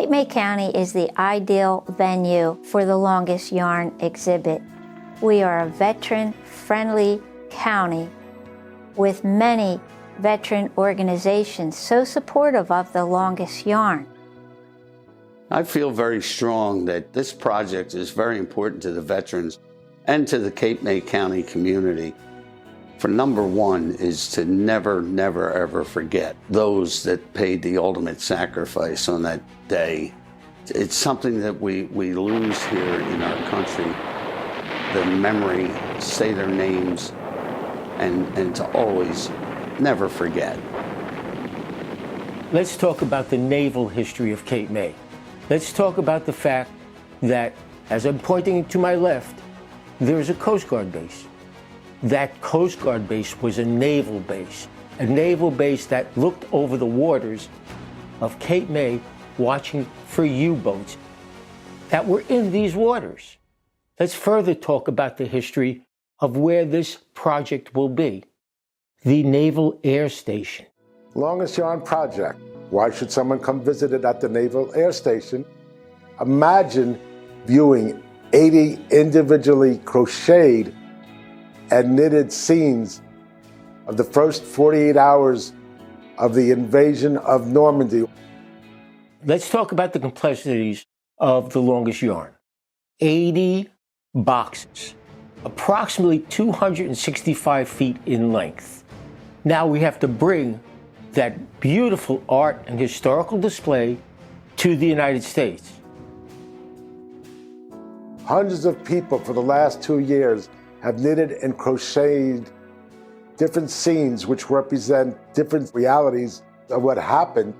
Cape May County is the ideal venue for the Longest Yarn exhibit. We are a veteran-friendly county with many veteran organizations so supportive of the Longest Yarn. I feel very strong that this project is very important to the veterans and to the Cape May County community. For number one is to never, never, ever forget those that paid the ultimate sacrifice on that day. It's something that we lose here in our country, the memory, say their names, and to always never forget. Let's talk about the naval history of Cape May. Let's talk about the fact that, as I'm pointing to my left, there's a Coast Guard base. That Coast Guard base was a naval base that looked over the waters of Cape May, watching for U-boats that were in these waters. Let's further talk about the history of where this project will be. The Naval Air Station. Longest Yarn project. Why should someone come visit it at the Naval Air Station? Imagine viewing 80 individually crocheted and knitted scenes of the first 48 hours of the invasion of Normandy. Let's talk about the complexities of the Longest Yarn. 80 boxes, approximately 265 feet in length. Now we have to bring that beautiful art and historical display to the United States. Hundreds of people for the last 2 years have knitted and crocheted different scenes which represent different realities of what happened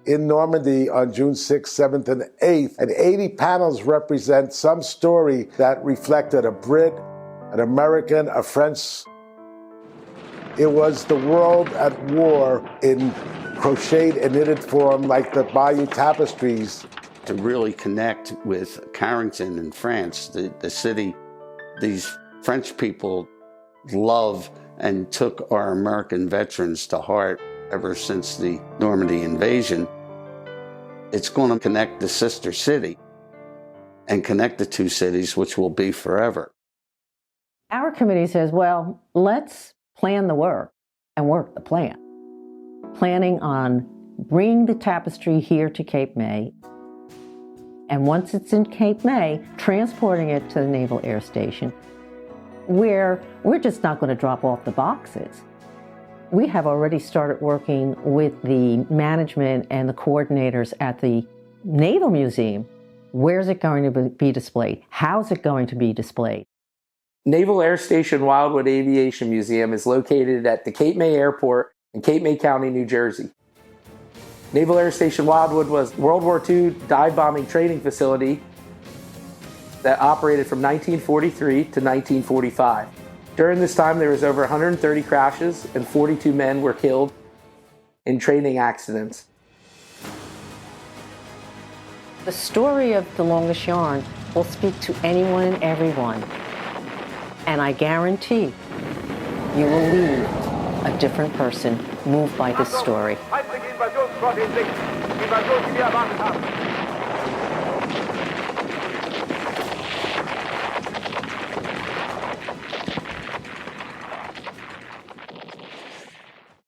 in Normandy on June 6th, 7th, and 8th. And 80 panels represent some story that reflected a Brit, an American, a French. It was the world at war in crocheted and knitted form, like the Bayeux tapestries. To really connect with Carrington in France, the city these French people love and took our American veterans to heart ever since the Normandy invasion. It's going to connect the sister city and connect the two cities, which will be forever. Our committee says, well, let's plan the work and work the plan. Planning on bringing the tapestry here to Cape May, and once it's in Cape May, transporting it to the Naval Air Station, where we're just not going to drop off the boxes. We have already started working with the management and the coordinators at the Naval Museum. Where's it going to be displayed? How's it going to be displayed? Naval Air Station Wildwood Aviation Museum is located at the Cape May Airport in Cape May County, New Jersey. Naval Air Station Wildwood was World War II dive bombing training facility that operated from 1943 to 1945. During this time, there was over 130 crashes and 42 men were killed in training accidents. The story of the Longest Yarn will speak to anyone and everyone. And I guarantee you will leave a different person moved by this story. Feindliche Invasionsflotte in Sicht. Invasion, die wir erwartet haben.